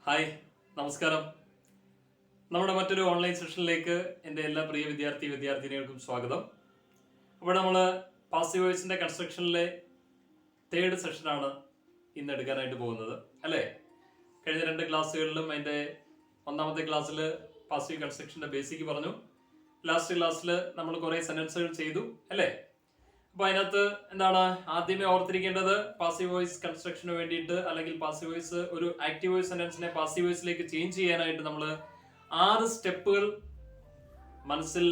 Hi, നമസ്കാരം. നമ്മുടെ മറ്റൊരു ഓൺലൈൻ സെഷനിലേക്ക് എൻ്റെ എല്ലാ പ്രിയ വിദ്യാർത്ഥിനികൾക്കും സ്വാഗതം. അപ്പോൾ നമ്മൾ പാസീവ് വോയിസിൻ്റെ കൺസ്ട്രക്ഷനിലെ തേർഡ് സെഷനാണ് ഇന്ന് എടുക്കാനായിട്ട് പോകുന്നത്, അല്ലേ? കഴിഞ്ഞ 2 ക്ലാസ്സുകളിലും അതിൻ്റെ ഒന്നാമത്തെ ക്ലാസ്സിൽ പാസീവ് കൺസ്ട്രക്ഷൻ്റെ ബേസിക് പറഞ്ഞു. ലാസ്റ്റ് ക്ലാസ്സിൽ നമ്മൾ കുറേ സെൻറ്റൻസുകൾ ചെയ്തു, അല്ലേ? അപ്പോൾ അതിനകത്ത് എന്താണ് ആദ്യമേ ഓർത്തിരിക്കേണ്ടത്, പാസീവ് വോയിസ് കൺസ്ട്രക്ഷന് വേണ്ടിയിട്ട് അല്ലെങ്കിൽ പാസീവ് വോയിസ് ഒരു ആക്റ്റീവ് വോയിസ് സെന്റൻസിനെ പാസീവ് വോയിസിലേക്ക് ചേഞ്ച് ചെയ്യാനായിട്ട് നമ്മൾ 6 സ്റ്റെപ്പുകൾ മനസ്സിൽ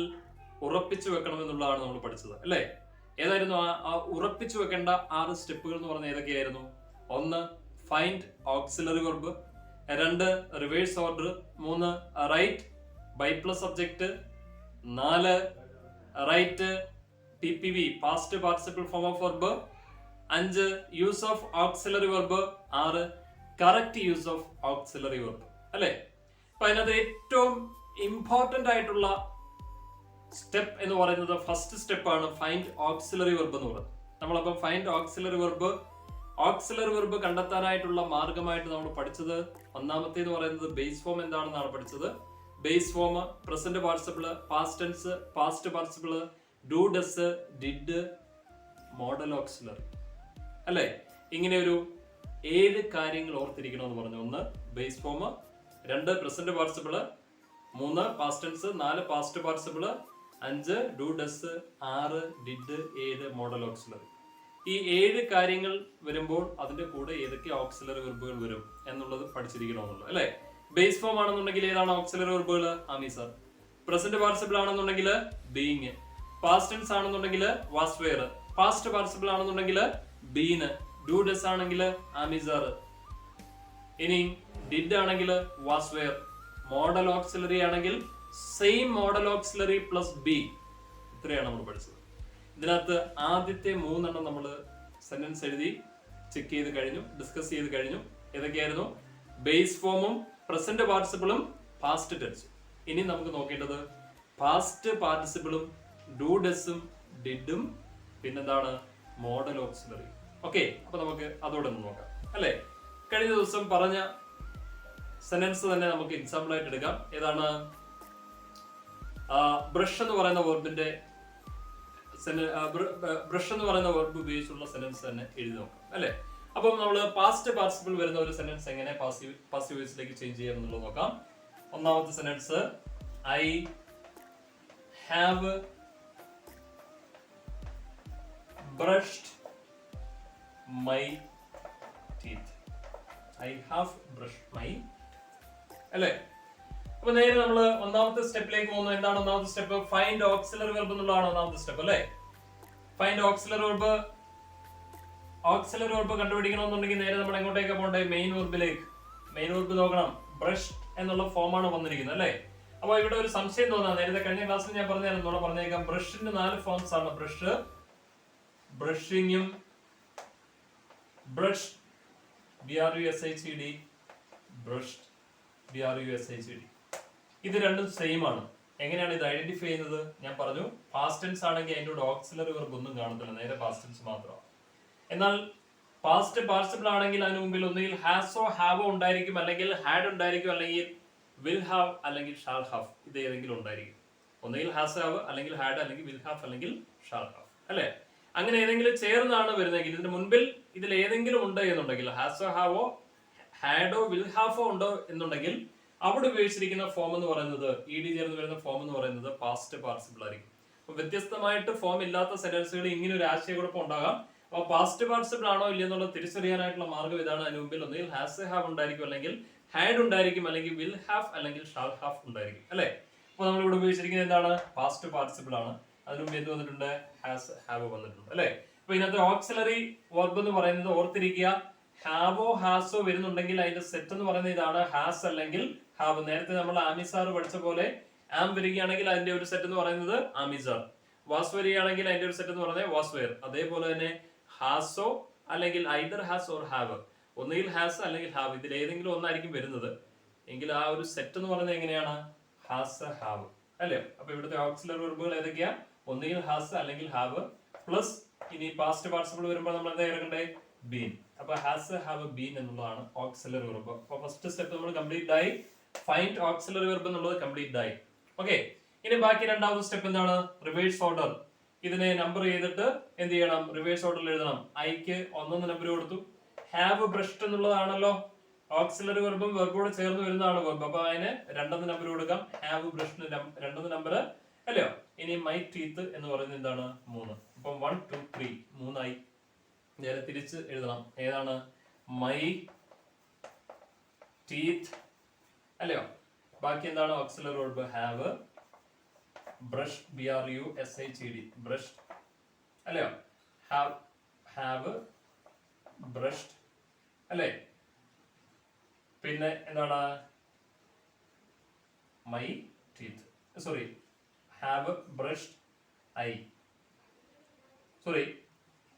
ഉറപ്പിച്ചു വെക്കണം എന്നുള്ളതാണ് നമ്മൾ പഠിച്ചത്, അല്ലേ? ഏതായിരുന്നു ആ ഉറപ്പിച്ചു വെക്കേണ്ട 6 സ്റ്റെപ്പുകൾ എന്ന് പറഞ്ഞാൽ ഏതൊക്കെയായിരുന്നു? 1. Find auxiliary verb, 2. Reverse order, 3. Write by plus subject, 4. Write PPV past participle form of verb, 5. use of auxiliary verb, 6. correct use of auxiliary verb, അല്ലേ? അപ്പൊ അതിനകത്ത് ഏറ്റവും ഇമ്പോർട്ടന്റ് ആയിട്ടുള്ള സ്റ്റെപ്പ് എന്ന് പറയുന്നത് ഫസ്റ്റ് സ്റ്റെപ്പാണ് ഫൈൻഡ് ഓക്സിലറി വെർബ് എന്ന് പറയുന്നത്. നമ്മളപ്പം ഫൈൻഡ് ഓക്സിലറി വെർബ് കണ്ടെത്താനായിട്ടുള്ള മാർഗമായിട്ട് നമ്മൾ പഠിച്ചത് ഒന്നാമത്തേന്ന് പറയുന്നത് ബേസ് ഫോം എന്താണെന്നാണ് പഠിച്ചത്. Base form present participle, past tense, past participle, do, does, did, modal auxiliary, അല്ലേ? ഇങ്ങനെ ഒരു 7 കാര്യങ്ങൾ ഓർത്തിരിക്കണമെന്ന് പറഞ്ഞു. 1 base form, 2 present participle, 3 past tense, 4 past participle, 5 do, does, 6 did, 7 modal auxiliary. ഈ 7 കാര്യങ്ങൾ വരുമ്പോൾ അതിന്റെ കൂടെ ഏതൊക്കെ ഓക്സിലറി വെർബുകൾ വരും എന്നുള്ളത് പഠിച്ചിരിക്കണമെന്നുള്ളത്, അല്ലേ? ബേസ് ഫോം ആണെന്നുണ്ടെങ്കിൽ ഏതാണ് ഓക്സിലറി വെർബുകൾ? Am is are. പ്രസന്റ് പാർട്ടിസിപ്പിൾ ആണെന്നുണ്ടെങ്കിൽ ബീയിങ്, പാസ്റ്റ് ടെൻസ് ആണെന്നുണ്ടെങ്കിൽ വാസ് വെയർ, പാസ്റ്റ് പാർട്ടിസിപ്പിൾ ആണെന്നുണ്ടെങ്കിൽ ബീൻ, ഡു ഡസ് ആണെങ്കിൽ ആമിസർ, ഇനി ഡിഡ് ആണെങ്കിൽ വാസ് വെയർ, മോഡൽ ഓക്സിലറി ആണെങ്കിൽ same modal auxiliary plus be. ഇത്രയാണ് നമ്മൾ പഠിച്ചത്. ഇതിനകത്ത് ആദ്യത്തെ 3 നമ്മൾ സെന്റൻസ് എഴുതി ചെക്ക് ചെയ്ത് കഴിഞ്ഞു, ഡിസ്കസ് ചെയ്ത് കഴിഞ്ഞു. ഏതൊക്കെയായിരുന്നു? ബേസ് ഫോമും പ്രസന്റ് പാർട്ടിസിപ്പിളും പാസ്റ്റ് ടെൻസും. ഇനി നമുക്ക് നോക്കേണ്ടത് പാസ്റ്റ് പാർട്ടിസിപ്പിളും ഡു ഡസും ഡിഡും പിന്നെന്താണ് മോഡൽ ഓക്സിലറി. ഓക്കെ, അപ്പൊ നമുക്ക് അതോടെ ഒന്ന് നോക്കാം, അല്ലേ? കഴിഞ്ഞ ദിവസം പറഞ്ഞ സെന്റൻസ് തന്നെ നമുക്ക് എക്സാമ്പിൾ ആയിട്ട് എടുക്കാം. ഏതാണ്? ബ്രഷ് എന്ന് പറയുന്ന വെർബിന്റെ ബ്രഷ് എന്ന് പറയുന്ന വെർബ് ഉപയോഗിച്ചുള്ള സെന്റൻസ് തന്നെ എഴുതി നോക്കാം, അല്ലേ? അപ്പം നമ്മൾ പാസ്റ്റ് പാർട്ടിസിപ്പിൾ വരുന്ന ഒരു സെന്റൻസ് എങ്ങനെ പാസീവ് വോയിസിലേക്ക് ചേഞ്ച് ചെയ്യാം എന്നുള്ളത് നോക്കാം. ഒന്നാമത്തെ sentence, I have brushed my teeth. I have brushed my, അല്ലേ? അപ്പൊ നേരെ നമ്മൾ ഒന്നാമത്തെ സ്റ്റെപ്പിലേക്ക് പോകുന്നു. എന്താണ് ഒന്നാമത്തെ സ്റ്റെപ്പ്? ഫൈൻഡ് ഓക്സിലറി വെർബ് എന്നുള്ളതാണ് ഒന്നാമത്തെ സ്റ്റെപ്പ്, അല്ലേ? ഫൈൻഡ് ഓക്സിലറി വെർബ് കണ്ടുപിടിക്കണമെന്നുണ്ടെങ്കിൽ നേരെ നമ്മൾ എങ്ങോട്ടേക്ക് പോകണ്ടേ? മെയിൻ വെർബിലേക്ക്. മെയിൻ വെർബ് നോക്കണം. ബ്രഷ് എന്നുള്ള ഫോമാണ് വന്നിരിക്കുന്നത്, അല്ലേ? അപ്പൊ ഇവിടെ ഒരു സംശയം തോന്നാം. നേരത്തെ കഴിഞ്ഞ ക്ലാസ്സിൽ ഞാൻ പറഞ്ഞേക്കാം, ബ്രഷിന്റെ 4 ഫോംസ് ആണ്. ബ്രഷ്, ബ്രഷിങ്ങും, ബ്രഷ് BRUSHED, ബ്രഷ്ഡ് BRUSHED. ഇത് രണ്ടും സെയിം ആണ്. എങ്ങനെയാണ് ഇത് ഐഡന്റിഫൈ ചെയ്യുന്നത്? ഞാൻ പറഞ്ഞു, പാസ്റ്റ് ടെൻസ് ആണെങ്കിൽ അതിൻ്റെ കൂടെ ഓക്സിലറി വെർബ് ഒന്നും കാണത്തില്ല, നേരെ പാസ്റ്റ് ടെൻസ് മാത്രമാണ്. എന്നാൽ പാസ്റ്റ് പാർട്ടിസിപ്പിൾ ആണെങ്കിൽ അതിന് മുമ്പിൽ ഒന്നുകിൽ ഹാസോ ഹാവോ ഉണ്ടായിരിക്കും, അല്ലെങ്കിൽ ഹാഡ് ഉണ്ടായിരിക്കും, അല്ലെങ്കിൽ വിൽ ഹാവ്, അല്ലെങ്കിൽ ഷാൾ ഹാവ്. ഇത് ഏതെങ്കിലും ഉണ്ടായിരിക്കും. ഒന്നുകിൽ ഹാസ് ഹാവ്, അല്ലെങ്കിൽ ഹാഡ്, അല്ലെങ്കിൽ വിൽ ഹാവ്, അല്ലെങ്കിൽ ഷാൾ ഹാവ്, അല്ലേ? അങ്ങനെ ഏതെങ്കിലും ചേർന്നാണ് വരുന്നതെങ്കിൽ, ഇതിന്റെ മുൻപിൽ ഇതിൽ ഏതെങ്കിലും ഉണ്ട് എന്നുണ്ടെങ്കിൽ, ഹാസോ ഹാവോ, ഹാഡോ, വിൽ ഹാഫോ ഉണ്ടോ എന്നുണ്ടെങ്കിൽ അവിടെ ഉപയോഗിച്ചിരിക്കുന്ന ഫോം എന്ന് പറയുന്നത്, ED ചേർന്ന് വരുന്ന ഫോം എന്ന് പറയുന്നത് പാസ്റ്റ് പാർട്ടിസിപ്പിൾ ആയിരിക്കും. അപ്പൊ വ്യത്യസ്തമായിട്ട് ഫോം ഇല്ലാത്ത സെന്റൻസുകൾ ഇങ്ങനെ ഒരു ആശയക്കുഴപ്പം ഉണ്ടാകാം. അപ്പൊ പാസ്റ്റ് പാർട്ടിസിപ്പിൾ ആണോ ഇല്ലെന്നുള്ളത് തിരിച്ചറിയാനായിട്ടുള്ള മാർഗ്ഗം ഇതാണ്. അതിന് മുമ്പിൽ ഒന്നുകിൽ ഹാസ് ഹാവ് ഉണ്ടായിരിക്കും, അല്ലെങ്കിൽ ഹാഡ് ഉണ്ടായിരിക്കും, അല്ലെങ്കിൽ വിൽ ഹാവ്, അല്ലെങ്കിൽ ഷാൾ ഹാവ് ഉണ്ടായിരിക്കും, അല്ലേ? അപ്പൊ നമ്മൾ ഇവിടെ ഉപയോഗിച്ചിരിക്കുന്നത് എന്താണ്? പാസ്റ്റ് പാർട്ടിസിപ്പിൾ ആണ്. അതിന് മുമ്പ് എന്ത് വന്നിട്ടുണ്ട്? ഹാസ് ഹാവ് വന്നിട്ടുണ്ട്, അല്ലേ? അപ്പൊ ഇതിനകത്ത് ഓക്സിലറി വെർബ് എന്ന് പറയുന്നത് ഓർത്തിരിക്കുക, ഹാവോ ഹാസോ വരുന്നുണ്ടെങ്കിൽ അതിന്റെ സെറ്റ് എന്ന് പറയുന്നത് ഇതാണ്, ഹാസ് അല്ലെങ്കിൽ ഹാവ്. നേരത്തെ നമ്മൾ ആമിസാർ പഠിച്ച പോലെ ആം വരികയാണെങ്കിൽ അതിന്റെ ഒരു സെറ്റ് എന്ന് പറയുന്നത് ആമിസാർ, വാസ് വരികയാണെങ്കിൽ അതിന്റെ ഒരു സെറ്റ് എന്ന് പറയുന്നത് വാസ് വെയർ. അതേപോലെ തന്നെ ഹാസോ അല്ലെങ്കിൽ ഐദർ ഹാസ് ഓർ ഹാവ്, ഒന്നുകിൽ ഹാസ് അല്ലെങ്കിൽ ഹാവ്, ഇതിൽ ഏതെങ്കിലും ഒന്നായിരിക്കും വരുന്നത് എങ്കിൽ ആ ഒരു സെറ്റ് എന്ന് പറയുന്നത് എങ്ങനെയാണ്? ഹാസ് ഹാവ്, അല്ലേ? അപ്പൊ ഇവിടുത്തെ ഓക്സിലറി വെർബുകൾ ഏതൊക്കെയാ? ഒന്നുകിൽ ഹാസ് അല്ലെങ്കിൽ ഹാവ് പ്ലസ്, ഇനി പാസ്റ്റ് പാർട്ടിസിപ്പിൾ വരുമ്പോൾ നമ്മൾ എന്താ ഇറങ്ങണ്ടേ? ബീൻ. അപ്പൊ ഹാസ് ഹാവ് ബീൻ എന്നുള്ളതാണ് ഓക്സിലറി വെർബ്. അപ്പൊ ഫസ്റ്റ് സ്റ്റെപ്പ് നമ്മൾ കംപ്ലീറ്റ് ആയി. ഫൈൻഡ് ഓക്സിലറി വെർബ് എന്നുള്ളത് കംപ്ലീറ്റ് ആയി. ഓക്കെ, ഇനി ബാക്കി രണ്ടാമത്തെ സ്റ്റെപ്പ് എന്താണ്? Reverse order. ഇതിനെ നമ്പർ ചെയ്തിട്ട് എന്ത് ചെയ്യണം? റിവേഴ്സ് ഓർഡറിൽ എഴുതണം. ഐക്ക് 1 നമ്പർ കൊടുത്തു. ഹാവ് ബ്രഷ്ഡ് എന്നുള്ളതാണല്ലോ ഓക്സിലറി വെർബും വെർബോട് ചേർന്ന് വരുന്നതാണ് വെർബ്. അപ്പൊ അതിന് 2 നമ്പർ കൊടുക്കാം. ഹാവ് ബ്രഷ്ഡ് 2 നമ്പർ അല്ലയോ. ഇനി മൈ ടീത്ത് എന്ന് പറയുന്നത് എന്താണ്? 3. അപ്പം 1 2 3 3ആയി. നേരെ തിരിച്ച് എഴുതണം. ഏതാണ്? മൈ ടീത്ത് അല്ലയോ. ബാക്കി എന്താണ്? Auxiliary verb have brush BRUSHED brush അല്ലയോ. ഹാവ് ബ്രഷ്ഡ് അല്ലേ. പിന്നെ എന്താണ്? My teeth sorry have brushed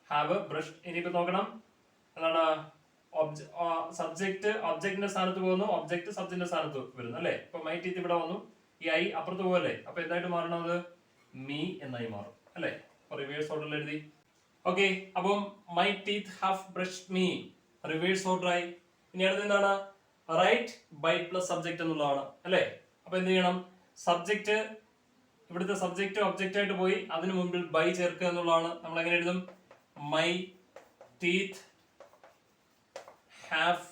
have brushed. ഇനിയിപ്പോ നോക്കണം എന്താണ്? സബ്ജക്ട് ഒബ്ജക്റ്റിന്റെ സ്ഥാനത്ത് പോകുന്നു, ഒബ്ജക്ട് സബ്ജക്റ്റിന്റെ സ്ഥാനത്ത് വരുന്നു അല്ലെ. ഇപ്പൊ മൈ ടീത്ത് ഇവിടെ വന്നു, ഈ ഐ അപ്പുറത്ത് പോകല്ലേ. അപ്പൊ എന്തായിട്ട് മാറണം? അത് മീ എന്നായി മാറും അല്ലെ. അപ്പൊ റിവേഴ്സ് ഓർഡറിൽ എഴുതി. ഓക്കെ, അപ്പം my teeth have brushed me reverse order ആയി. ഇനി അടുത്ത് എന്താണ്? റൈറ്റ് ബൈ പ്ലസ് സബ്ജക്ട് എന്നുള്ളതാണ് അല്ലെ. അപ്പൊ എന്ത് ചെയ്യണം? സബ്ജക്ട് ഇവിടുത്തെ സബ്ജക്ട് ഒബ്ജക്റ്റ് ആയിട്ട് പോയി, അതിന് മുമ്പിൽ ബൈ ചേർക്കുക എന്നുള്ളതാണ്. നമ്മൾ എങ്ങനെ എഴുതും? My teeth have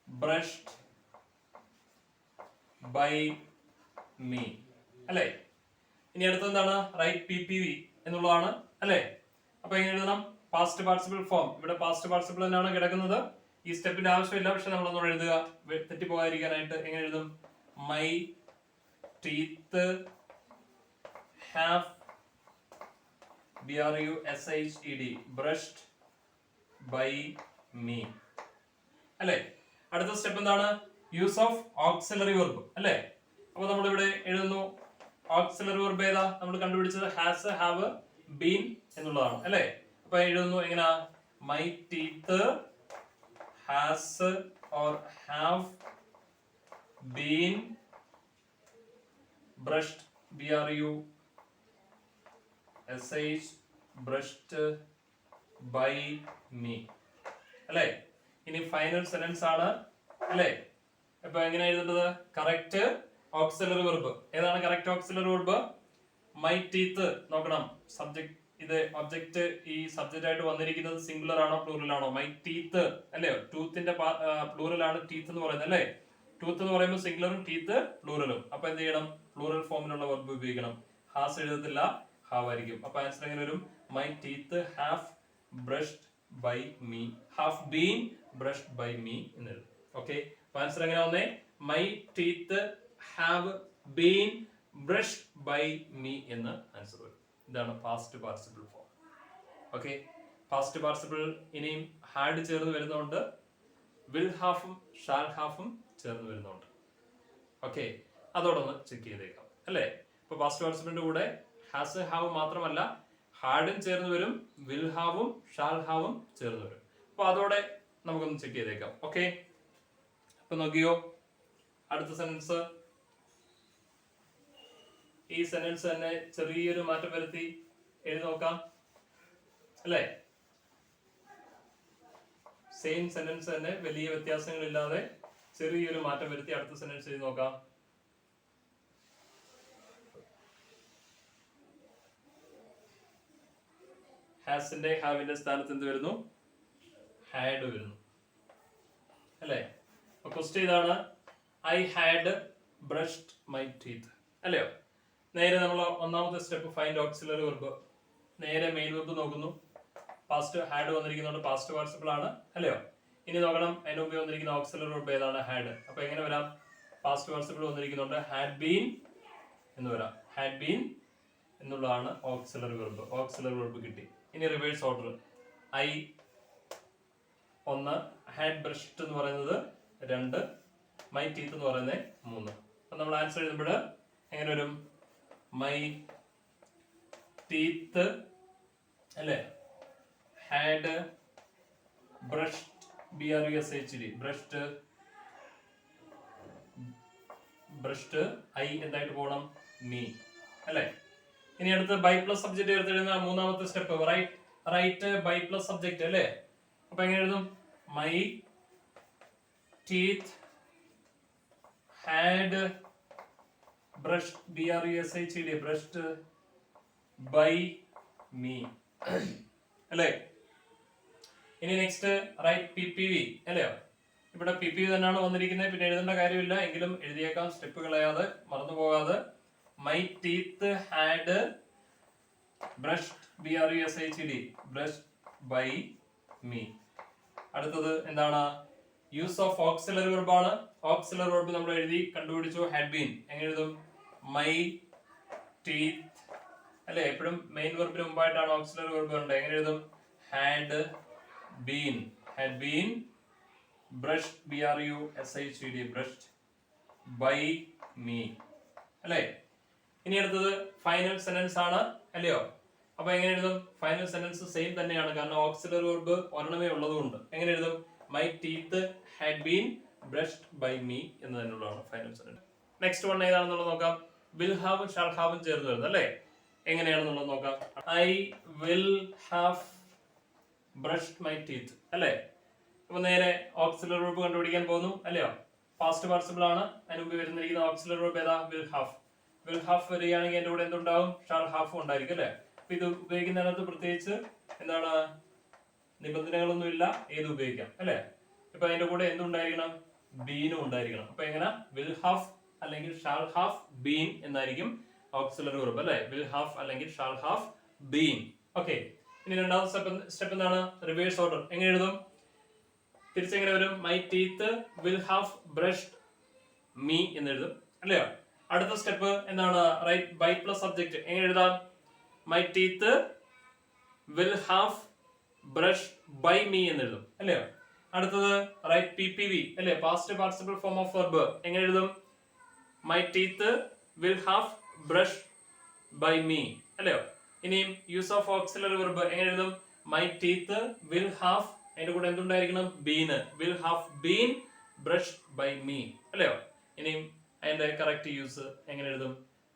brushed by me അല്ലെ. ഇനി അടുത്ത എന്താണ്? റൈറ്റ് PPV എന്നുള്ളതാണ് അല്ലെ. അപ്പൊ എങ്ങനെ എഴുതണം? Past participle form. ഇവിടെ പാസ്റ്റ് പാർട്ടിസിപ്പിൾ തന്നെയാണ് കിടക്കുന്നത്. ഈ സ്റ്റെപ്പിന്റെ ആവശ്യമില്ല, പക്ഷെ നമ്മളൊന്നുകൂടെ എഴുതുക തെറ്റിപ്പോകാതിരിക്കാനായിട്ട്. എങ്ങനെ എഴുതും? My teeth have BRUSHED brushed by me അല്ലെ. അടുത്ത സ്റ്റെപ്പ് എന്താണ്? യൂസ് ഓഫ് ഓക്സിലറി വെർബ് അല്ലെ. അപ്പൊ നമ്മൾ ഇവിടെ എഴുതുന്നു ഓക്സിലറി വെർബ് ഏതാ? നമ്മൾ കണ്ടുപിടിച്ചത് ഹാസ് ഹാവ് ബീൻ എന്നുള്ളതാണ് അല്ലെ. അപ്പൊ എഴുതുന്നു എങ്ങനെയാ? My teeth has or have been brushed BRUSH brushed by me അല്ലെ. ഇനി ഫൈനൽ സെന്റൻസ് ആണ് അല്ലെ. അപ്പൊ എങ്ങനെ എഴുതേണ്ടത്? കറക്റ്റ് ഓക്സിലറി വെർബ് ഏതാണ്? Correct auxiliary verb my teeth. നോക്കണം സബ്ജക്ട് ഇത് ഒബ്ജക്റ്റ് ഈ സബ്ജക്റ്റ് ആയിട്ട് വന്നിരിക്കുന്നത് സിംഗുലർ ആണോ പ്ലൂറൽ ആണോ? മൈ ടീത്ത് അല്ലേ. ടൂത്തിന്റെ പ്ലൂറൽ ആണ് ടീത്ത് എന്ന് പറയുന്നത് അല്ലേ. ടൂത്ത് എന്ന് പറയുമ്പോൾ സിംഗുലറും ടീത്ത് പ്ലൂറലും. അപ്പൊ എന്ത് ചെയ്യണം? പ്ലൂറൽ ഫോമിലുള്ള വെർബ് ഉപയോഗിക്കണം. ഹാസ് എഴുതത്തില്ല, ഹാവ് ആയിരിക്കും. അപ്പൊ ആൻസർ എങ്ങനെ വരും? My teeth have brushed by me, have been brushed by me എന്ന് എഴുതും. ഓക്കെ, അപ്പൊ ആൻസർ എങ്ങനെ വന്നേ? My teeth have been brushed by me എന്ന് ആൻസർ വരും. ഇതാണ് past participle form. Okay, past participle ഇനിയും ഹാഡ് ചേർന്ന് വരുന്നതുകൊണ്ട് വിൽ ഹാഫും ഷാൽ ഹാഫും ചേർന്ന് വരുന്നുണ്ട്. ഓക്കെ, അതോടൊന്ന് ചെക്ക് ചെയ്തേക്കാം അല്ലേ. ഇപ്പൊ പാസ്റ്റ് പാർട്ടിസിപ്പിളിന്റെ കൂടെ ഹാസ് ഹാവ് മാത്രമല്ല ഹാഡും ചേർന്ന് വരും, വിൽ ഹാവും ഷാൽ ഹാവും ചേർന്ന് വരും. അപ്പൊ അതോടെ നമുക്കൊന്ന് ചെക്ക് ചെയ്തേക്കാം. ഓക്കെ, അപ്പൊ നോക്കിയോ അടുത്ത സെന്റൻസ്. ഈ സെന്റൻസ് തന്നെ ചെറിയൊരു മാറ്റം വരുത്തി എഴുതി നോക്കാം അല്ലേ. സെയിം സെന്റൻസ് തന്നെ വലിയ വ്യത്യാസങ്ങളില്ലാതെ ചെറിയൊരു മാറ്റം വരുത്തി അടുത്ത സെന്റൻസ് എഴുതി നോക്കാം. ഹാസിന്റെ ഹാവിന്റെ സ്ഥാനത്ത് എന്ത് വരുന്നു? ഹാഡ് വരുന്നു അല്ലേ. അപ്പൊ ക്വസ്റ്റ്യൻ ഇതാണ്, I had brushed my teeth അല്ലയോ. നേരെ നമ്മൾ ഒന്നാമത്തെ സ്റ്റെപ്പ് ഫൈൻഡ് ഓക്സിലറി വെർബ്. നേരെ മെയിൻ വെർബ് നോക്കുന്നു. പാസ്റ്റ് ഹാഡ് വന്നിരിക്കുന്നതുകൊണ്ട് പാസ്റ്റ് പാർട്ടിസിപ്പിൾ ആണ് അല്ലയോ. ഇനി നോക്കണം അതിന് മുമ്പ് വന്നിരിക്കുന്ന ഓക്സിലറി വെർബ് ഏതാണ്? ഹാഡ്. അപ്പൊ എങ്ങനെ വരാം? പാസ്റ്റ് പാർട്ടിസിപ്പിൾ വന്നിരിക്കുന്നുണ്ട് ഹാഡ് ബീൻ എന്ന് വരാം. ഹാഡ് ബീൻ എന്നുള്ളതാണ് ഓക്സിലറി വെർബ്. ഓക്സിലറി വെർബ് കിട്ടി. ഇനി reverse order. I 1, had brushed എന്ന് പറയുന്നത് 2, മൈ ടീത്ത് എന്ന് പറയുന്നത് 3. അപ്പൊ നമ്മൾ ആൻസർ എഴുതുമ്പോൾ എങ്ങനെ വരും? മൈ ടീത്ത് അല്ലേ, had brushed BRUSHD brushed brushed I എന്തായിട്ട് പോകണം? മീ അല്ലേ. ഇനി അടുത്ത് ബൈ പ്ലസ് സബ്ജക്ട് ചേർത്ത് എഴുതുന്ന മൂന്നാമത്തെ step write by plus subject അല്ലേ? അപ്പൊ എങ്ങനെ എഴുതും? My teeth had brushed, BRUSHED, brushed by me അല്ലേ? ഇനി നെക്സ്റ്റ് റൈറ്റ് PPV അല്ലയോ? ഇവിടെ PPV തന്നെയാണ് വന്നിരിക്കുന്നത്, പിന്നെ എഴുതേണ്ട കാര്യമില്ല, എങ്കിലും എഴുതിയേക്കാം, സ്റ്റെപ്പ് കളയാതെ മറന്നു പോകാതെ. My teeth had brushed, BRUSHED, brushed by me. അടുത്തത് എന്താണ്? യൂസ് ഓഫ് ഓക്സിലറി വെർബ് ആണ്. ഓക്സിലറി വെർബ് നമ്മൾ എഴുതി കണ്ടുപിടിച്ചു, ഹാഡ് ബീൻ. എങ്ങനെ എഴുതും? മൈ ടീത്ത് അല്ലെ? എപ്പോഴും മെയിൻ വെർബിന് മുമ്പായിട്ടാണ് ഓക്സിലറി വെർബ് ഉണ്ട്. എങ്ങനെ എഴുതും? Had been, had been brushed, BRUSHED, brushed by me അല്ലേ? ഇനി അടുത്തത് ഫൈനൽ സെന്റൻസ് ആണ് അല്ലയോ? അപ്പൊ എങ്ങനെ എഴുതും? ഫൈനൽ സെന്റൻസ് സെയിം തന്നെയാണ്, കാരണം ഓക്സിലറി വെർബ് ഒരെണ്ണമേ ഉള്ളതുകൊണ്ട്. എങ്ങനെ എഴുതും? My teeth had been brushed by me എന്ന് തന്നെയുള്ളതാണ് ഫൈനൽ സെന്റൻസ്. നെക്സ്റ്റ് വൺ ഏതാണെന്നുള്ളത് നോക്കാം. വിൽ ഹാവും ഷാൾ ഹാവും ചേർന്ന് വരുന്നത് അല്ലേ? എങ്ങനെയാണെന്നുള്ളത് നോക്കാം. I will have brushed my teeth അല്ലേ? അപ്പൊ നേരെ ഓക്സിലറി വെർബ് കണ്ടുപിടിക്കാൻ പോകുന്നു അല്ലയോ? പാസ്റ്റ് പാർട്ടിസിപ്പിൾ ആണ്, അതിന് മുമ്പ് വരുന്നിരിക്കുന്ന ഓക്സിലറി വെർബ് ഏതാ? Will have. വിൽ ഹാവ് വരികയാണെങ്കിൽ എന്റെ കൂടെ എന്തുണ്ടാവും? ഷാൾ ഹാവ് ഉണ്ടായിരിക്കും അല്ലെ? അപ്പൊ ഇത് ഉപയോഗിക്കുന്നതിനകത്ത് പ്രത്യേകിച്ച് എന്താണ് നിബന്ധനകളൊന്നും ഇല്ല, ഏത് ഉപയോഗിക്കാം അല്ലെ? ഇപ്പൊ അതിന്റെ കൂടെ എന്തുണ്ടായിരിക്കണം? ബീനും ഉണ്ടായിരിക്കണം. അപ്പൊ എങ്ങനെ? വിൽ ഹാവ് അല്ലെങ്കിൽ ഷാൾ ഹാവ് ബീൻ എന്നായിരിക്കും ഓക്സിലറി വെർബ് അല്ലെ? വിൽ ഹാവ് അല്ലെങ്കിൽ ഷാൾ ഹാവ് ബീൻ. ഓക്കെ, ഇനി രണ്ടാമത്തെ സ്റ്റെപ്പ് എന്താണ്? Reverse order. എങ്ങനെ എഴുതും? തിരിച്ചെങ്ങനെ വരും? My teeth will have brushed me എന്ന് എഴുതും അല്ലയോ? അടുത്ത സ്റ്റെപ്പ് എന്താണ്? Write by plus subject. എങ്ങനെ എഴുതാം? My teeth will have brushed by me എന്ന് എഴുതും അല്ലയോ? അടുത്തത് റൈറ്റ് PPV അല്ലേ? Past participle form of verb. എങ്ങനെ എഴുതും? My teeth will have brushed by me അല്ലയോ? ഇനിയും യൂസ് ഓഫ് ഓക്സിലറി വെർബ്. എങ്ങനെ എഴുതും? മൈ ടീത്ത് വിൽ ഹാവ്, അതിന്റെ കൂടെ എന്തുണ്ടായിരിക്കണം? Been. Will have been brushed by me അല്ലയോ? ഇനിയും അതിന്റെ കറക്റ്റ് യൂസ് എങ്ങനെ എഴുതും?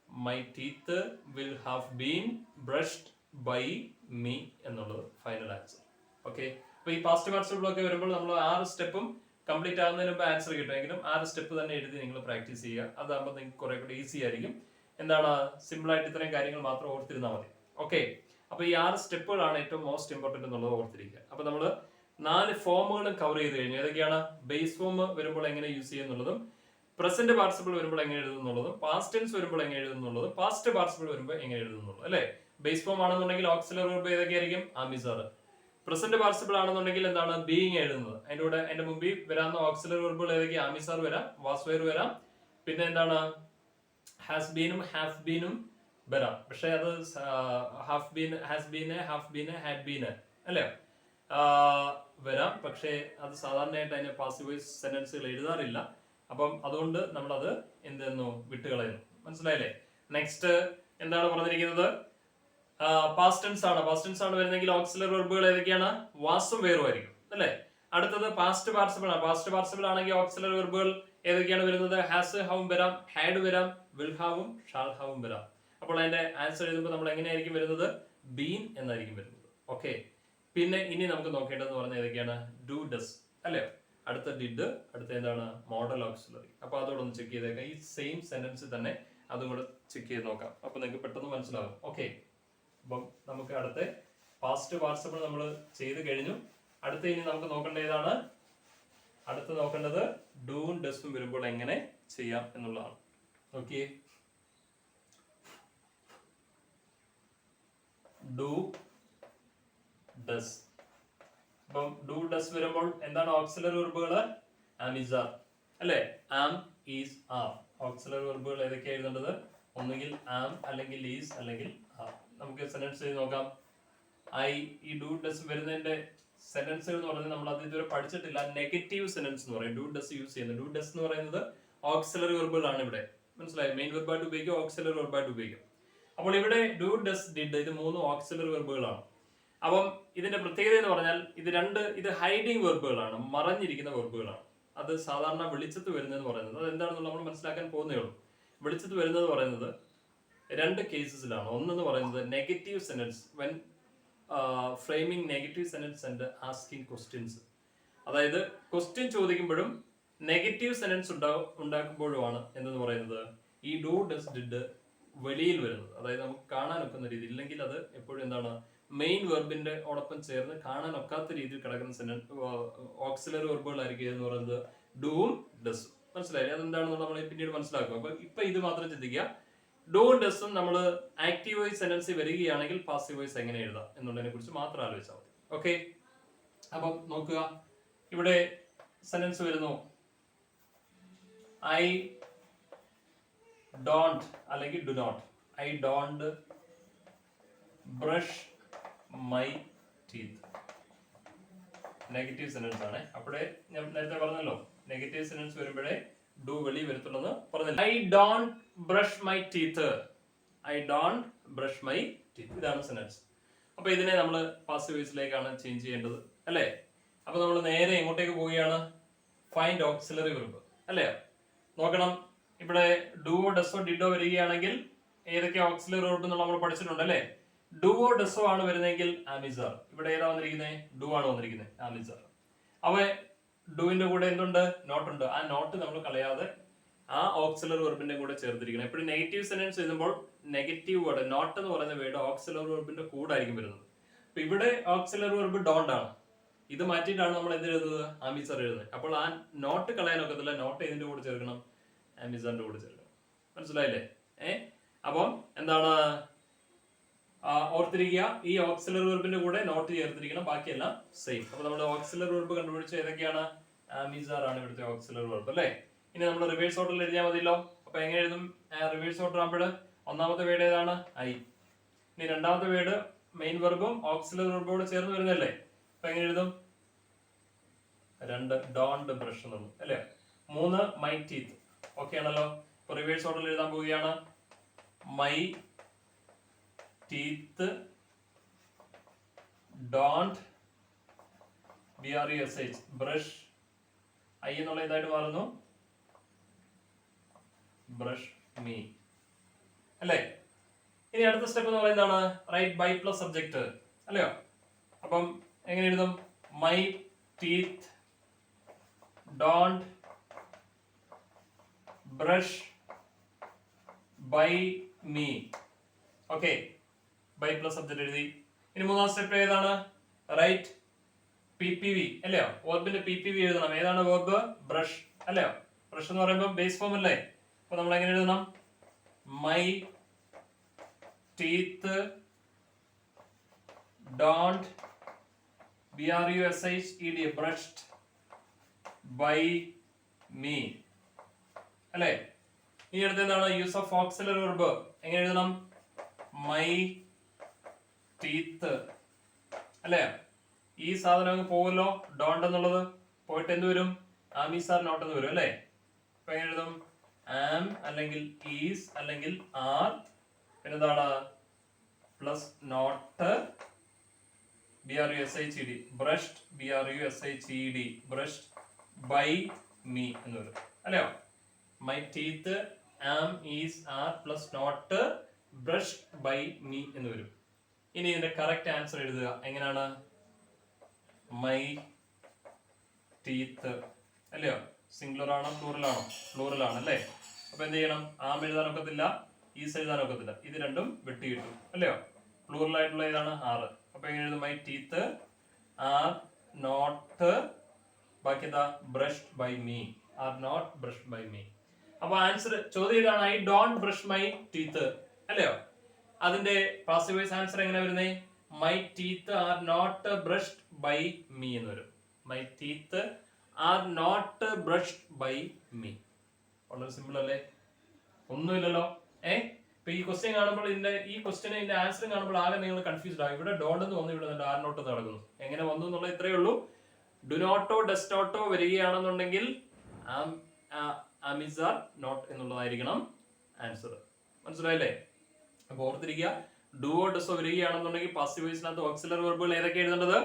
My teeth will have been brushed by me എന്നുള്ളത് ഫൈനൽ ആൻസർ. ഓക്കെ, അപ്പൊ ഈ പാസ്റ്റ് പാർട്ടിസിപ്പിൾ ഒക്കെ വരുമ്പോൾ നമ്മൾ 6 സ്റ്റെപ്പും കംപ്ലീറ്റ് ആവുന്നതിന് മുമ്പ് ആൻസർ കിട്ടുമെങ്കിലും 6 സ്റ്റെപ്പ് തന്നെ എഴുതി നിങ്ങൾ പ്രാക്ടീസ് ചെയ്യുക. അതാകുമ്പോൾ നിങ്ങൾക്ക് കുറെ കൂടി ഈസി ആയിരിക്കും. എന്താണ്? സിമ്പിൾ ആയിട്ട് ഇത്രയും കാര്യങ്ങൾ മാത്രം ഓർത്തിരുന്നാൽ മതി. ഓക്കെ, അപ്പൊ ഈ 6 സ്റ്റെപ്പുകളാണ് ഏറ്റവും മോസ്റ്റ് ഇമ്പോർട്ടന്റ് എന്നുള്ളത് ഓർത്തിരിക്കുക. അപ്പൊ നമ്മൾ 4 ഫോമുകളും കവർ ചെയ്ത് കഴിഞ്ഞു. ഏതൊക്കെയാണ്? ബേസ് ഫോം വരുമ്പോൾ എങ്ങനെ യൂസ് ചെയ്യുന്നുള്ളതും, പ്രസന്റ് പാർട്ടിസിപ്പിൾ വരുമ്പോൾ എങ്ങനെ എഴുതുന്നുള്ളതും, പാസ്റ്റ് ടെൻസ് വരുമ്പോൾ എങ്ങനെ എഴുതുന്നുള്ളതും, പാസ്റ്റ് പാർട്ടിസിപ്പിൾ വരുമ്പോൾ എങ്ങനെ എഴുതുന്നുള്ളൂ അല്ലെ? ബേസ് ഫോം ആണെന്നുണ്ടെങ്കിൽ ഓക്സിലറി വെർബ് ഏതൊക്കെയായിരിക്കും? ആമിസാർ. പ്രസന്റ് പാർട്ടിസിപ്പിൾ ആണെന്നുണ്ടെങ്കിൽ എന്താണ്? ബീയിങ് എഴുതുന്നത്. അതിന്റെ കൂടെ അതിന്റെ മുമ്പിൽ വരാവുന്ന ഓക്സിലറി വെർബുകൾ ഏതൊക്കെയാണ്? ആമിസാർ വരാം, വാസ് വെയർ വരാം, പിന്നെ എന്താണ്? ഹാസ് ബീനും ഹാവ് ബീനും വരാം. പക്ഷെ അത് half been, has bean, half bean, had bean അല്ലേ വരാം. പക്ഷേ അത് സാധാരണയായിട്ട് അതിന്റെ പാസീവ് വോയിസ് സെന്റൻസുകൾ എഴുതാറില്ല. അപ്പം അതുകൊണ്ട് നമ്മളത് എന്തെന്നു വിട്ടുകളയുന്നു. മനസ്സിലായില്ലേ? നെക്സ്റ്റ് എന്താണ് പറഞ്ഞിരിക്കുന്നത്? പാസ്റ്റ് ടെൻസ് ആണ്. പാസ്റ്റ് ടെൻസ് ആണ് വരുന്നെങ്കിൽ ഓക്സിലറി വെർബുകൾ ഏതൊക്കെയാണ്? വാസും വേറും ആയിരിക്കും അല്ലേ? അടുത്തത് പാസ്റ്റ് പാർട്ടിസിപ്പിൾ ആണ്. പാസ്റ്റ് പാർട്ടിസിപ്പിൾ ആണെങ്കിൽ ഓക്സിലറി വെർബുകൾ ഏതൊക്കെയാണ് വരുന്നത്? ഹാസ് ഹാവും വരാം, ഹാഡ് വരാം, വിൽ ഹാവും ഷാൾ ഹാവും വരാം. അപ്പോൾ അതിന്റെ ആൻസർ എഴുതുമ്പോൾ നമ്മൾ എങ്ങനെയായിരിക്കും വരുന്നത്? ബീൻ എന്നായിരിക്കും വരുന്നത്. ഓക്കെ, പിന്നെ ഇനി നമുക്ക് നോക്കേണ്ടതെന്ന് പറഞ്ഞാൽ ഏതൊക്കെയാണ്? ഡു, ഡസ് അല്ലേ? അടുത്ത ഡിഡ്, അടുത്ത എന്താണ്? Modal auxiliary. അപ്പൊ അതോടൊന്ന് ചെക്ക് ചെയ്തേക്കാം. ഈ സെയിം സെന്റൻസ് തന്നെ അതും കൂടെ ചെക്ക് ചെയ്ത് നോക്കാം. അപ്പൊ നിങ്ങൾക്ക് പെട്ടെന്ന് മനസ്സിലാവും. ഓക്കെ, അപ്പം നമുക്ക് അടുത്ത പാസ്റ്റ് പാർട്ടിസിപ്പിൾ നമ്മൾ ചെയ്ത് കഴിഞ്ഞു. അടുത്ത ഇനി നമുക്ക് നോക്കേണ്ട ഏതാണ്? അടുത്ത് നോക്കേണ്ടത് ഡൂവും ഡസും വരുമ്പോൾ എങ്ങനെ ചെയ്യാം എന്നുള്ളതാണ്. Okay, do, does. അപ്പം ഡു, ഡസ് വരുമ്പോൾ എന്താണ് ഓക്സിലറി വെർബുകൾ? ആം, ഈസ്, ആർ അല്ലേ? ആം, ഈസ്, ആർ. ഓക്സിലറി വെർബുകൾ ഏതൊക്കെയാണ് എഴുതേണ്ടത്? ഒന്നുകിൽ ആം, അല്ലെങ്കിൽ ഈസ്, അല്ലെങ്കിൽ ആർ. നമുക്ക് സെന്റൻസ് ചെയ്ത് നോക്കാം. ഈ ഡു, ഡസ് വരുന്നതിന്റെ സെന്റൻസുകൾ എന്ന് പറഞ്ഞാൽ നമ്മൾ അത് ഇതുവരെ പഠിച്ചിട്ടില്ല. നെഗറ്റീവ് സെന്റൻസ് എന്ന് പറയും ഡു, ഡസ് യൂസ് ചെയ്യുന്നത്. ഡു, ഡസ് എന്ന് പറയുന്നത് ഓക്സിലറി വെർബുകളാണ് ഇവിടെ. മനസ്സിലായി? മെയിൻ വെർബായിട്ട് ഉപയോഗിക്കും, ഓക്സിലറി വെർബായിട്ട് ഉപയോഗിക്കും. അപ്പോൾ ഇവിടെ ഡു, ഡസ്, ഡിഡ് ഇത് 3 ഓക്സിലറി വെർബുകളാണ്. അപ്പം ഇതിന്റെ പ്രത്യേകത എന്ന് പറഞ്ഞാൽ ഇത് ഹൈഡിങ് വെർബുകളാണ്, മറഞ്ഞിരിക്കുന്ന വെർബുകളാണ്. അത് സാധാരണ വെളിച്ചത്ത് വരുന്നതെന്ന് പറയുന്നത് അത് എന്താണെന്ന് നമ്മൾ മനസ്സിലാക്കാൻ പോകുന്നേ ഉള്ളൂ. വെളിച്ചത്ത് വരുന്നത് പറയുന്നത് 2 കേസസിലാണ്. ഒന്നെന്ന് പറയുന്നത് negative sentence, when framing negative sentence and asking questions. അതായത് ക്വസ്റ്റ്യൻ ചോദിക്കുമ്പോഴും നെഗറ്റീവ് സെന്റൻസ് ഉണ്ടാക്കുമ്പോഴുമാണ് എന്തെന്ന് പറയുന്നത് ഈ ഡു ഡസ് ഡിഡ് വെളിയിൽ വരുന്നത്. അതായത് നമുക്ക് കാണാൻ ഒക്കുന്ന രീതി, ഇല്ലെങ്കിൽ അത് എപ്പോഴും എന്താണ് മെയിൻ വെർബിന്റെ ഓടൊപ്പം ചേർന്ന് കാണാൻ ഒക്കാത്ത രീതിയിൽ കിടക്കുന്ന സെന്റൻസ് ഓക്സിലറി വെർബുകളായിരിക്കും എന്ന് പറയുന്നത് ഡൂവും ഡസും. മനസ്സിലായില്ലേ? അതെന്താണെന്ന് നമ്മൾ പിന്നീട് മനസ്സിലാക്കും. അപ്പൊ ഇപ്പൊ ഇത് മാത്രം ചിന്തിക്കുക. ഡൂവും ഡസും നമ്മൾ ആക്റ്റീവ് വോയിസ് സെന്റൻസിൽ വരികയാണെങ്കിൽ പാസീവ് വോയിസ് എങ്ങനെ എഴുതാം എന്നുള്ളതിനെ കുറിച്ച് മാത്രം ആലോചിച്ചാൽ മതി. ഓക്കെ, അപ്പം നോക്കുക, ഇവിടെ സെന്റൻസ് വരുന്നു ഐ ഡോണ്ട് അല്ലെങ്കിൽ do not. I don't brush my teeth. Negative sentence ആണ്. അപ്പോഴേ ഞാൻ നേരത്തെ പറഞ്ഞല്ലോ നെഗറ്റീവ് സെന്റൻസ് വരുമ്പോഴേ ഡു വെളി വരത്തുള്ളൂ പറഞ്ഞില്ല. I don't brush my teeth. I don't brush my teeth. ഇതാണ് സെന്റൻസ്. അപ്പൊ ഇതിനെ നമ്മൾ പാസീവ് വോയിസിലേക്കാണ് ചേഞ്ച് ചെയ്യേണ്ടത് അല്ലേ? അപ്പൊ നമ്മൾ നേരെ എങ്ങോട്ടേക്ക് പോവുകയാണ്? ഫൈൻഡ് ഓക്സിലറി വെർബ് അല്ലേ? നോക്കണം, ഇവിടെ ഡുവോ ഡസോ ഡിഡോ വരികയാണെങ്കിൽ ഏതൊക്കെ ഓക്സിലറി വെർബ് എന്നുള്ള നമ്മൾ പഠിച്ചിട്ടുണ്ട് അല്ലേ? ഡുവോ ഡസോ ആണ് വരുന്നതെങ്കിൽ ആമിസാർ. ഇവിടെ ഏതാ വന്നിരിക്കുന്നത്? ഡു ആണ് വന്നിരിക്കുന്നത്, ആമിസാർ. അവ ഡുവിന്റെ കൂടെ എന്തുണ്ട്? നോട്ട് ഉണ്ട്. ആ നോട്ട് നമ്മൾ കളയാതെ ആ ഓക്സിലറി വെർബിന്റെ കൂടെ ചേർത്തിരിക്കണം. എപ്പോഴും നെഗറ്റീവ് സെന്റൻസ് എഴുതുമ്പോൾ നെഗറ്റീവ് വേർഡ് നോട്ട് എന്ന് പറയുന്ന വേർഡ് ഓക്സിലറി വെർബിന്റെ കൂടെ ആയിരിക്കും വരുന്നത്. അപ്പൊ ഇവിടെ ഓക്സിലറി വെർബ് ഡോണ്ട് ആണ്. ഇത് മാറ്റിയിട്ടാണ് നമ്മൾ എന്ത് എഴുതുന്നത്? ആമിസാർ എഴുതുന്നത്. അപ്പോൾ ആ നോട്ട് കളയാൻ ഒക്കത്തില്ല. നോട്ട് ഇതിന്റെ കൂടെ ചേർക്കണം, ആമിസാറിന്റെ കൂടെ ചേർക്കണം. മനസ്സിലായില്ലേ? അപ്പം എന്താണ് ഓർത്തിരിക്കുക, ഈ ഓക്സിലറി വെർബിന്റെ കൂടെ നോട്ട് ചേർത്തിരിക്കണം, ബാക്കിയെല്ലാം സെയിം. അപ്പൊ നമ്മൾ ഓക്സിലറി വെർബ് കണ്ടുപിടിച്ച ഏതൊക്കെയാണ്? ആമിസാർ ആണ് ഇവിടുത്തെ ഓക്സിലറി വെർബ് അല്ലേ? ഇനി നമ്മൾ റിവേഴ്സ് ഓർഡറിൽ എഴുതിയാൽ മതിയല്ലോ. അപ്പൊ എങ്ങനെ എഴുതും റിവേഴ്സ് ഓർഡർ ആകുമ്പോൾ? ഒന്നാമത്തെ വേർഡ് ഏതാണ്? ഐ. ഇനി രണ്ടാമത്തെ വേർഡ് മെയിൻ വെർബും ഓക്സിലറി വെർബോട് ചേർന്ന് വരുന്നല്ലേ? അപ്പൊ എങ്ങനെ എഴുതും? 2 ഡോണ്ട് ബ്രഷ് എന്നുള്ളൂ അല്ലേ? 3 മൈ ടീത്ത്. ഓക്കെ ആണല്ലോ? ഇപ്പൊ റിവേഴ്സ് ഓർഡറിൽ എഴുതാൻ പോവുകയാണ്. My teeth don't BRUSH brush. I എന്നുള്ള ഇതായിട്ട് മാറുന്നു ബ്രഷ് മീ അല്ലേ? ഇനി അടുത്ത സ്റ്റെപ്പ് എന്ന് പറയുന്നത് എന്താണ്? റൈറ്റ് ബൈ പ്ലസ് സബ്ജക്ട് അല്ലയോ? അപ്പം എങ്ങനെ എഴുതും? My teeth don't brush by me. Okay, by plus subject എഴുതി. ഇനി മൂന്നാം സ്റ്റെപ്പ് ഏതാണ്? റൈറ്റ് PPV അല്ലയോ? വെർബിന്റെ PPV എഴുതണം. ഏതാണ് വെർബ്? ബ്രഷ് അല്ലയോ? ബ്രഷ് എന്ന് പറയുമ്പോൾ ബേസ് ഫോം അല്ലേ? അപ്പൊ നമ്മൾ എങ്ങനെ എഴുതണം? My teeth don't BRUSHED brushed by me അല്ലേ? ഇനി അടുത്ത എന്താണ്? Use of auxiliary verb. എങ്ങനെ എഴുതണം? മൈ ടീത്ത് അല്ലേ? ഈ സാധനം അങ്ങ് പോവല്ലോ, ഡോണ്ട് എന്നുള്ളത് പോയിട്ട് എന്ത് വരും? ആമിസാർ നോട്ട് എന്ന് വരും അല്ലേ? അപ്പൊ എങ്ങനെ എഴുതും? ആം അല്ലെങ്കിൽ ഈസ് അല്ലെങ്കിൽ ആർ, പിന്നെന്താണ്? Plus not BRUSHED brushed BRUSHED brushed by me എന്ന് വരും അല്ലയോ? My teeth am is are plus not brushed by me എന്ന് വരും. ഇനി ഇതിന്റെ കറക്റ്റ് ആൻസർ എഴുതുക. എങ്ങനെയാണ്? മൈ ടീത്ത് അല്ലയോ? സിംഗുലർ ആണോ പ്ലൂറൽ ആണോ? പ്ലൂറൽ ആണ് അല്ലേ? അപ്പൊ എന്ത് ചെയ്യണം? ആം എഴുതാൻ ഒക്കത്തില്ല, ഈസ് എഴുതാൻ ഒക്കത്തില്ല. ഇത് രണ്ടും വെട്ടി കിട്ടും അല്ലയോ? പ്ലൂറൽ ആയിട്ടുള്ള ഏതാണ്? 6. അപ്പൊ എങ്ങനെ എഴുതും? മൈ ടീത്ത് ആർ നോട്ട്, ബാക്കി എന്താ? Brushed by me. Are not brushed by me. അപ്പൊ ആൻസർ ചോദ്യം ഇതാണ്, I don't brush my teeth അല്ലയോ? അതിന്റെ പാസീവ് വോയിസ് ആൻസർ എങ്ങനെ വരുന്നേ? My teeth are not brushed by me എന്ന് വരും. My teeth are not brushed by me. വളരെ സിമ്പിൾ അല്ലേ? ഒന്നുമില്ലല്ലോ. ഇപ്പൊ ഈ ക്വസ്റ്റ്യൻ കാണുമ്പോൾ ഈ ക്വസ്റ്റ്യന് ഇതിന്റെ ആൻസർ കാണുമ്പോൾ ആകെ നിങ്ങൾ കൺഫ്യൂസ്ഡ് ആകും. ഇവിടെ ഡോണ്ട് എന്ന് വന്നു, ഇവിടെ ആർ നോട്ട് നടക്കുന്നു. എങ്ങനെ വന്നു എന്നുള്ളത് ഇത്രയേ ഉള്ളൂ. ഡു നോട്ടോ ഡസ് നോട്ടോ വരികയാണെന്നുണ്ടെങ്കിൽ ആമിസാർ നോട്ട് എന്നുള്ളതായിരിക്കണം ആൻസർ. മനസ്സിലായില്ലേ? അപ്പൊ ഓർത്തിരിക്കുക, ഡുവോ ഡസോ വരികയാണെന്നുണ്ടെങ്കിൽ പാസീവ് വോയിസിനകത്ത് ഓക്സിലറി വെർബുകൾ ഏതൊക്കെ എഴുതേണ്ടത്?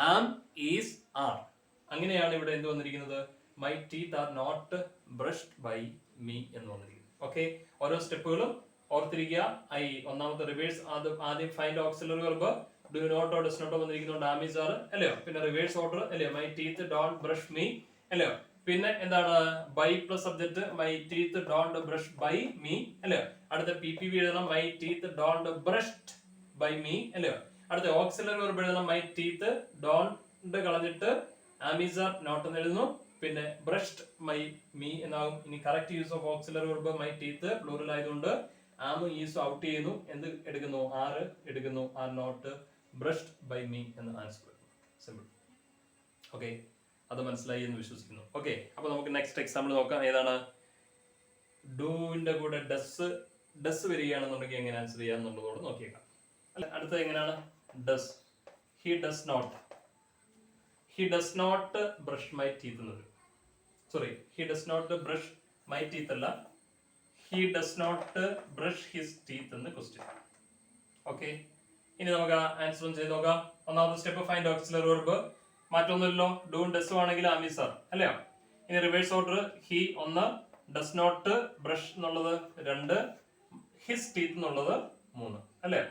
Am is are. അങ്ങനെയാണ് ഇവിടെ എന്ത് വന്നിരിക്കുന്നത്? My teeth are not brushed by me എന്ന് വന്നിരിക്കുന്നത്. ഓക്കെ, ഓരോ സ്റ്റെപ്പുകളും ഓർത്തിരിക്കുക. ഒന്നാമത്തെ റിവേഴ്സ്, ആദ്യം ഫൈൻഡ് ഓക്സിലറി വെർബ്, ഡു നോട്ടോ ഡസ് നോട്ടോ വന്നിരിക്കുന്നുണ്ട് ആം ഈസ് ആർ അല്ലയോ. പിന്നെ റിവേഴ്സ് ഓർഡർ അല്ലയോ, my teeth don't brush me അല്ലയോ. പിന്നെ എന്താണ് by plus subject, my teeth don't brush by me അല്ലയോ. അടുത്ത PPV എഴുതണം, my teeth don't brushed by me അല്ലയോ. അടുത്ത ഓക്സിലറി വെർബ് എഴുതണം, മൈ ടീത്ത് ഡോണ്ട് കളഞ്ഞിട്ട് ആം ഈസ് ആർ നോട്ട് എന്ന് എഴുതുന്നു. പിന്നെ ബ്രഷ്ഡ് മൈ മീ എന്നാകും. ഇനി correct use of auxiliary verb my teeth plural ആയതുകൊണ്ട് ആം ഈസ് ഔട്ട് ചെയ്യുന്നു. എന്ത് എടുക്കുന്നു, ആർ എടുക്കുന്നു, are not brushed by me എന്ന് ആൻസർ എടുക്കുന്നു. സിമ്പിൾ. ഓക്കെ, അത് മനസ്സിലായി എന്ന് വിശ്വസിക്കുന്നു. ഓക്കെ, അപ്പൊ നമുക്ക് നെക്സ്റ്റ് എക്സാമ്പിൾ നോക്കാം. ഏതാണ്? ഡൂവിന്റെ കൂടെ ഡസ് വരികയാണെന്നുണ്ടെങ്കിൽ എങ്ങനെ ആൻസർ ചെയ്യാന്നുള്ളതോട് നോക്കിയേക്കാം. അല്ല, അടുത്തത് എങ്ങനെയാണ്? Does. He does not brush my teeth എന്ന് വരും. Sorry, he does not brush my teeth അല്ല, he does not brush his teeth എന്ന് ക്വസ്റ്റ്യൻ. ഓക്കെ, ഇനി നമുക്ക് ആൻസർ ഒന്ന് ചെയ്ത് നോക്കാം. ഒന്നാമത്തെ സ്റ്റെപ്പ് ഫൈൻഡ് ഓക്സിലറി വെർബ്. മാറ്റൊന്നുമില്ലല്ലോ, ഡൂൺ ഡസും ആണെങ്കിൽ ആം ഈസ് ആർ അല്ലയോ. ഇനി reverse order, he 1, does not brush എന്നുള്ളത് 2, ഹിസ് ടീത്ത് എന്നുള്ളത് 3 അല്ലേ.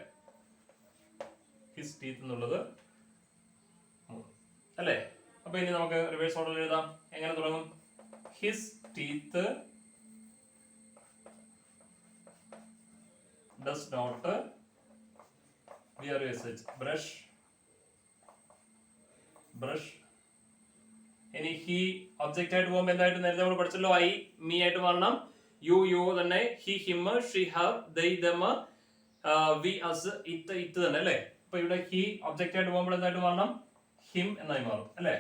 ഹിസ് ടീത്ത് എന്നുള്ളത് 3 അല്ലേ. അപ്പൊ ഇനി നമുക്ക് റിവേഴ്സ് ഓർഡർ എഴുതാം. എങ്ങനെ തുടങ്ങും? His teeth does not brush. ഇനി ഹി ഒബ്ജക്റ്റ് ആയിട്ട് പോകുമ്പോൾ എന്തായിട്ട് നേരത്തെ നമ്മൾ പഠിച്ചല്ലോ, ഐ മീ ആയിട്ട് മാറണം. യു തന്നെ, ഹി ഹിം ഷീ ഹർ ദൈ ദം വി അസ് ഇറ്റ് തന്നെ അല്ലേ. അപ്പൊ ഇവിടെ ഹി ഒബ്ജക്റ്റ് ആയിട്ട് പോകുമ്പോൾ എന്തായിട്ട് മാറണം? ഹിം എന്നായി മാറും അല്ലേ.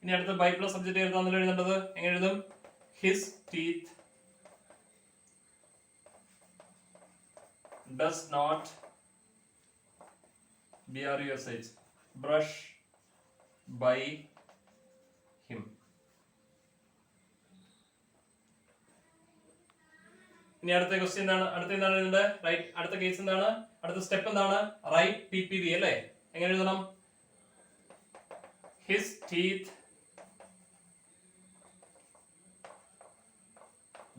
ഇനി അടുത്ത ബൈ പ്ലസ് സബ്ജക്റ്റ് എഴുതാന്നല്ലോ എഴുതേണ്ടത്. എങ്ങനെ എഴുതും? His teeth does not brush by him. ഇനി അടുത്ത ക്വസ്റ്റ്യൻ എന്താണ്? എന്താണ് എഴുതേണ്ടത്? റൈറ്റ്. അടുത്ത കേസ് എന്താണ്? അടുത്ത സ്റ്റെപ്പ് എന്താണ്? റൈറ്റ് PPV അല്ലേ. എങ്ങനെ എഴുതണം? ഹിസ് ടീത്ത്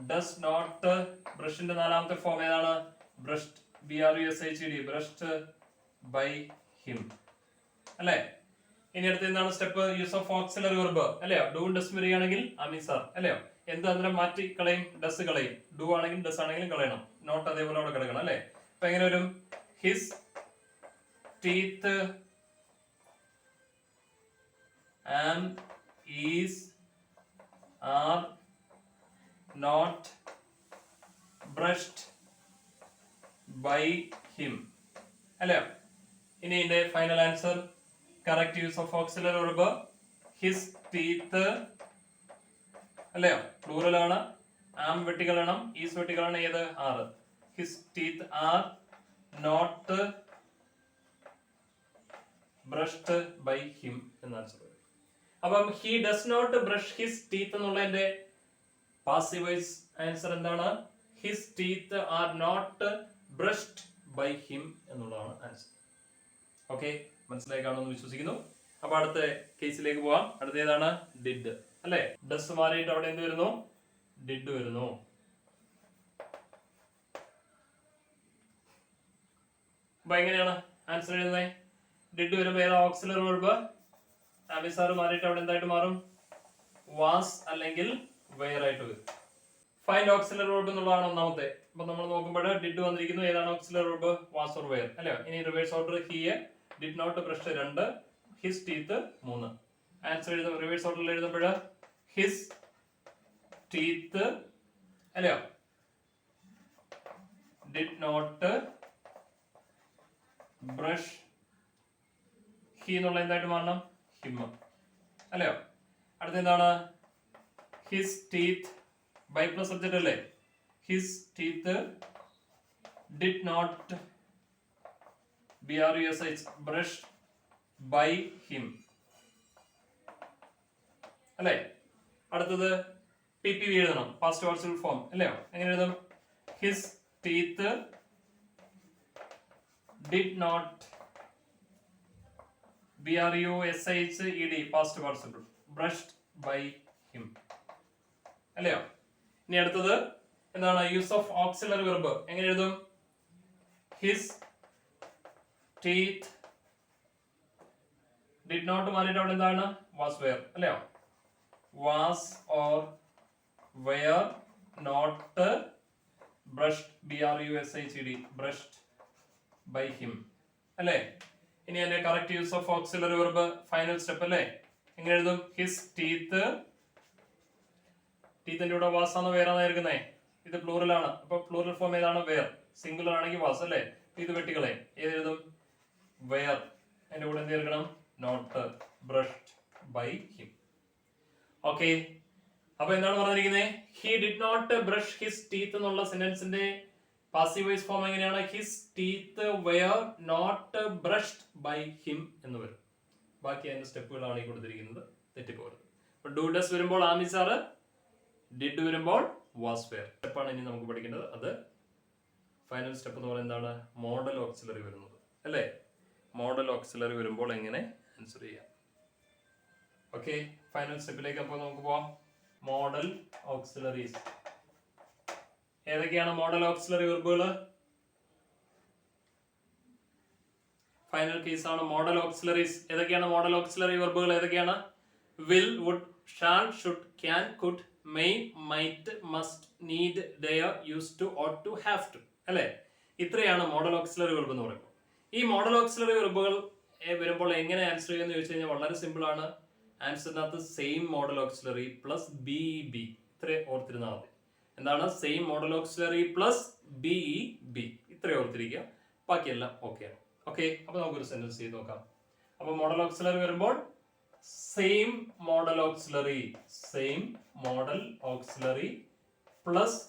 ഡസ് നോട്ട്, ബ്രഷിന്റെ നാലാമത്തെ ഫോം ഏതാണ്? ബ്രഷ്ഡ്, ബ്രഷ്ഡ് ബൈ ഹിം അല്ലേ. ഇനി അടുത്ത എന്താണ് step? Use of auxiliary verb അല്ലയോ. ഡൂ ഡസ് വരികയാണെങ്കിൽ ആം ഈസ് ആർ അല്ലയോ. എന്ത് അന്നേരം മാറ്റി കളയും? ഡസ് കളയും. ഡൂ ആണെങ്കിലും ഡസ് ആണെങ്കിലും കളയണം. നോട്ട് അതേപോലെ അവിടെ കിടക്കണം അല്ലേ. അപ്പൊ എങ്ങനെ വരും? His teeth am is are not brushed by him അല്ലയോ. ഇനി ഇതിന്റെ final answer, correct use of auxiliary verb his teeth അല്ലയോ, പ്ലൂറൽ ആണ്. ആം വെട്ടിക്കളയണം, ഈസ് വെട്ടിക്കളയണം. ഏത്? Are. His teeth are not brushed by him എന്ന് ആൻസർ വരും. അപ്പം he does not brush his teeth എന്നുള്ളതിന്റെ പാസീവ് വോയിസ് ആൻസർ എന്താണ്? His teeth are not brushed by him എന്നുള്ളതാണ് ആൻസർ. ഓക്കെ, മനസ്സിലായി കാണുമെന്ന് വിശ്വസിക്കുന്നു. അപ്പൊ അടുത്ത കേസിലേക്ക് പോവാം. അടുത്ത ഏതാണ്? ഡിഡ് അല്ലെ. ഡസ് മാറിയിട്ട് അവിടെ എന്ത് വരുന്നു? ഡിഡ് വരുന്നു. അപ്പൊ എങ്ങനെയാണ് ആൻസർ എഴുതുന്നത്? ഡിഡ് വരുമ്പോ ഏതാ ഓക്സിലറി വെർബ്? ആമിസാർ മാറിയിട്ട് അവിടെ എന്തായിട്ട് മാറും? വാസ് അല്ലെങ്കിൽ വെയർ ആയിട്ട് വരും. ഫൈൻഡ് ഓക്സിലറി വെർബ് എന്നുള്ളതാണ് ഒന്നാമത്തെ. അപ്പൊ നമ്മൾ നോക്കുമ്പോൾ ഡിഡ് വന്നിരിക്കുന്നു. ഏതാണ് auxiliary verb? Was or were അല്ലേ. ഇനി റിവേഴ്സ് ഓർഡർ, ഹിയെ did not brush 2, his teeth 3. Answer എഴുതുമ്പോൾ റിവേഴ്സ് ഓർഡറിൽ എഴുതുമ്പോൾ ഹിസ് ടീത്ത് അല്ലയോ, ഡിഡ് നോട്ട് ബ്രഷ്. ഹി എന്നുള്ള എന്തായിട്ട് മാറണം? ഹിം അല്ലയോ. അടുത്ത എന്താണ്? His teeth by plus subject അല്ലേ. His teeth did not brush by him അല്ലേ. അടുത്തത് PPV എഴുതണം, പാസ്റ്റ് പാർട്ടിസിപ്പിൾ ഫോം അല്ലയോ. എങ്ങനെ എഴുതും? His teeth did not past participle brushed by him അല്ലയോ. ഇനി അടുത്തത് എന്താണ്? Use of auxiliary verb. എങ്ങനെ എഴുതും? ഹിസ് ടീത്ത് ഡിഡ് നോട്ട് മാറിയിട്ട് അവിടെ എന്താണ് വാസ് വെയർ അല്ലയോ? Was or were not brushed BRUSHED brushed by him അല്ലേ? ഇനി അതിന്റെ correct use of auxiliary verb final step അല്ലേ? എങ്ങനെ എഴുതും? ഹിസ് ടീത്ത്, ടീത്തിന്റെ കൂടെ വാസ് ആണോ വെയർ ആണോ എടുക്കുന്നേ? ഇത് പ്ലൂറൽ ആണ്, അപ്പൊ പ്ലൂറൽ ഫോം ഏതാണ്? വെയർ. സിംഗുലർ ആണെങ്കിൽ വാസ് അല്ലേ? ഇത് വെട്ടികളെ ഏത് എഴുതും? വെയർ. അതിന്റെ കൂടെ എന്ത് ചേർക്കണം? Not brushed by him. Okay, അപ്പൊ എന്താണ് പറഞ്ഞിരിക്കുന്നത്? He did not brush his teeth എന്നുള്ള സെന്റൻസിന്റെ പാസീവ് വോയിസ് ഫോം എങ്ങനെയാണ്? His teeth were not brushed by him എന്ന് വരും. ബാക്കി അതിന്റെ സ്റ്റെപ്പുകളാണ് ഈ കൊടുത്തിരിക്കുന്നത്, തെറ്റിപ്പോകരുത്. അപ്പൊ ഡു ഡസ് വരുമ്പോൾ ആമി സാറ്, ഡിഡ് വരുമ്പോൾ വാസ് വെയർ. സ്റ്റെപ്പാണ് ഇനി നമുക്ക് പഠിക്കേണ്ടത്. അത് ഫൈനൽ സ്റ്റെപ്പ് എന്ന് പറയുന്നത് എന്താണ്? മോഡൽ ഓക്സിലറി വരുന്നത് അല്ലേ? മോഡൽ ഓക്സിലറി വരുമ്പോൾ എങ്ങനെ ആൻസർ ചെയ്യാം? ഓക്കെ, ഫൈനൽ സ്റ്റെപ്പിലേക്ക് അപ്പോൾ നമുക്ക് പോവാം. മോഡൽ ഓക്സിലറീസ് ഏതൊക്കെയാണ്? മോഡൽ ഓക്സിലറി വെർബുകൾ ഫൈനൽ കേസ് ആണ്. മോഡൽ ഓക്സിലറീസ് ഏതൊക്കെയാണ്? മോഡൽ ഓക്സിലറി വെർബുകൾ ഏതൊക്കെയാണ്? Will, would, shall, should, can, could, may, might, must, need, dare, use to, ought to, have to അല്ലേ? ഇത്രയാണ് മോഡൽ ഓക്സിലറി വെർബ് എന്ന് പറയുമ്പോൾ. ഈ മോഡൽ ഓക്സിലറി വെർബുകൾ വരുമ്പോൾ എങ്ങനെ ആൻസർ ചെയ്യുമെന്ന് ചോദിച്ചു കഴിഞ്ഞാൽ വളരെ സിമ്പിൾ ആണ്. ആൻസറിനകത്ത് same modal auxiliary plus BEB ഇത്ര ഓർത്തിരുന്നാൽ മതി. എന്താണ്? Same modal auxiliary plus BEB ഇത്ര ഓർത്തിരിക്കുക, ബാക്കിയെല്ലാം ഓക്കെയാണ്. ഓക്കെ, അപ്പൊ നമുക്കൊരു സെന്റൻസ് ചെയ്ത് നോക്കാം. അപ്പൊ മോഡൽ ഓക്സിലറി വരുമ്പോൾ same modal auxiliary, same modal auxiliary plus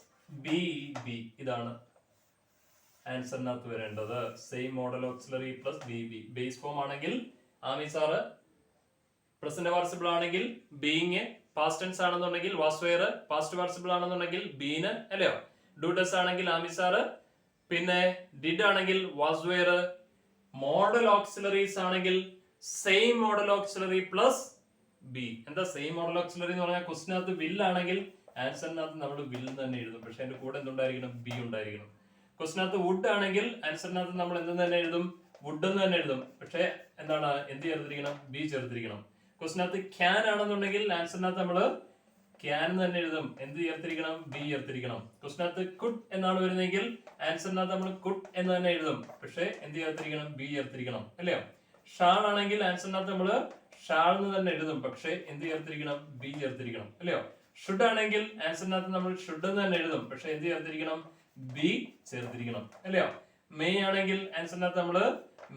BEB ഇതാണ് ആൻസറിനകത്ത് വരേണ്ടത്. Same modal auxiliary plus BEB. Base form ആണെങ്കിൽ ആമി സാറ്, പ്രസന്റ് പാർട്ടിസിപ്പിൾ ആണെങ്കിൽ ബീയിങ്, പാസ്റ്റ് ടെൻസ് ആണെന്നുണ്ടെങ്കിൽ വാസ് വെയർ, പാസ്റ്റ് പാർട്ടിസിപ്പിൾ ആണെന്നുണ്ടെങ്കിൽ ബീന് അല്ലയോ? ഡു ഡസ് ആണെങ്കിൽ ആമി സാറ്, പിന്നെ ഡിഡ് ആണെങ്കിൽ വാസ് വെയർ. മോഡൽ ഓക്സിലറീസ് ആണെങ്കിൽ same modal auxiliary plus B. എന്താ സെയിം മോഡൽ ഓക്സിലറി എന്ന് പറഞ്ഞാൽ ക്വസ്റ്റിനകത്ത് വിൽ ആണെങ്കിൽ ആൻസറിനകത്ത് നമ്മൾ വിൽ തന്നെ എഴുതും, പക്ഷെ അതിന്റെ കൂടെ എന്തുണ്ടായിരിക്കണം? ബി ഉണ്ടായിരിക്കണം. ക്വസ്റ്റിനകത്ത് വുഡ് ആണെങ്കിൽ ആൻസറിനകത്ത് നമ്മൾ എന്ത് തന്നെ എഴുതും? വുഡ് എന്ന് തന്നെ എഴുതും, പക്ഷെ എന്താണ്? എന്ത് ചേർത്തിരിക്കണം? ബി ചേർത്തിരിക്കണം. ക്വസ്റ്റിനകത്ത് ക്യാൻ ആണെന്നുണ്ടെങ്കിൽ ആൻസറിനകത്ത് നമ്മൾ ക്യാൻ തന്നെ എഴുതും, എന്ത് ചേർത്തിരിക്കണം? ബി ചേർത്തിരിക്കണം. ക്വസ്റ്റിനകത്ത് കുഡ് എന്നാണ് വരുന്നതെങ്കിൽ ആൻസറിനകത്ത് നമ്മൾ കുഡ് എന്ന് തന്നെ എഴുതും, പക്ഷെ എന്ത് ചേർത്തിരിക്കണം? ബി ചേർത്തിരിക്കണം അല്ലയോ? ഷാൾ ആണെങ്കിൽ ആൻസറിനകത്ത് നമ്മൾ ഷാൾ എന്ന് തന്നെ എഴുതും, പക്ഷെ എന്ത് ചേർത്തിരിക്കണം? ബി ചേർത്തിരിക്കണം അല്ലയോ? ഷുഡ് ആണെങ്കിൽ ആൻസറിനകത്ത് നമ്മൾ ഷുഡ് എന്ന് തന്നെ എഴുതും, പക്ഷെ എന്ത് ചേർത്തിരിക്കണം? ബി ചേർത്തിരിക്കണം അല്ലയോ? മെയ് ആണെങ്കിൽ ആൻസറിനകത്ത് നമ്മൾ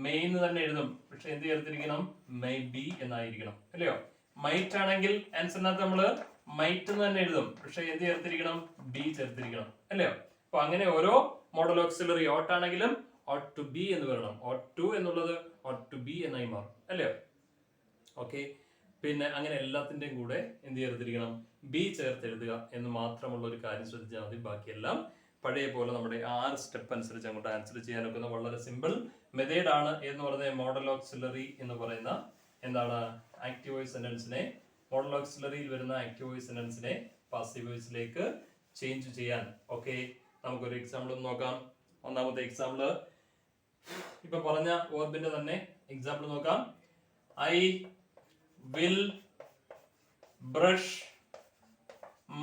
മെയ് എന്ന് തന്നെ എഴുതും, പക്ഷെ എന്ത് ചേർത്തിരിക്കണം? മെയ് ബി എന്നായിരിക്കണം അല്ലയോ? മൈറ്റ് ആണെങ്കിൽ ആൻസറിനകത്ത് നമ്മൾ മൈറ്റ് എന്ന് തന്നെ എഴുതും, പക്ഷെ എന്ത് ചേർത്തിരിക്കണം? ബി ചേർത്തിരിക്കണം അല്ലയോ? അപ്പൊ അങ്ങനെ ഓരോ മോഡൽ ഓക്സിലറി ഓട്ട് ആണെങ്കിലും ought to be എന്ന് വരണം. ought to എന്നുള്ളത് ought to be എന്നായി മാറും അല്ലയോ? ഓക്കെ, പിന്നെ അങ്ങനെ എല്ലാത്തിന്റെയും കൂടെ എന്ത് ചേർത്തിരിക്കണം? ബി ചേർത്തെഴുതുക എന്ന് മാത്രമുള്ള ഒരു കാര്യം ശ്രദ്ധിച്ചാൽ മതി. ബാക്കിയെല്ലാം പഴയ പോലെ നമ്മുടെ 6 സ്റ്റെപ്പ് അനുസരിച്ച് അങ്ങോട്ട് ആൻസർ ചെയ്യാനൊക്കെ വളരെ സിമ്പിൾ മെത്തേഡ് ആണ് എന്ന് പറയുന്നത്. മോഡൽ ഓക്സിലറി എന്ന് പറയുന്ന എന്താണ്? ആക്റ്റീവ് വോയിസ് സെന്റൻസിനെ, മോഡൽ ഓക്സിലറിയിൽ വരുന്ന ആക്റ്റീവ് വോയിസ് സെന്റൻസിനെ പാസീവ് വോയിസിലേക്ക് ചേഞ്ച് ചെയ്യാൻ. ഓക്കെ, നമുക്കൊരു എക്സാമ്പിൾ ഒന്ന് നോക്കാം. ഒന്നാമത്തെ എക്സാമ്പിൾ ഇപ്പൊ പറഞ്ഞ വേർബിന്റെ തന്നെ എക്സാമ്പിൾ നോക്കാം. I will brush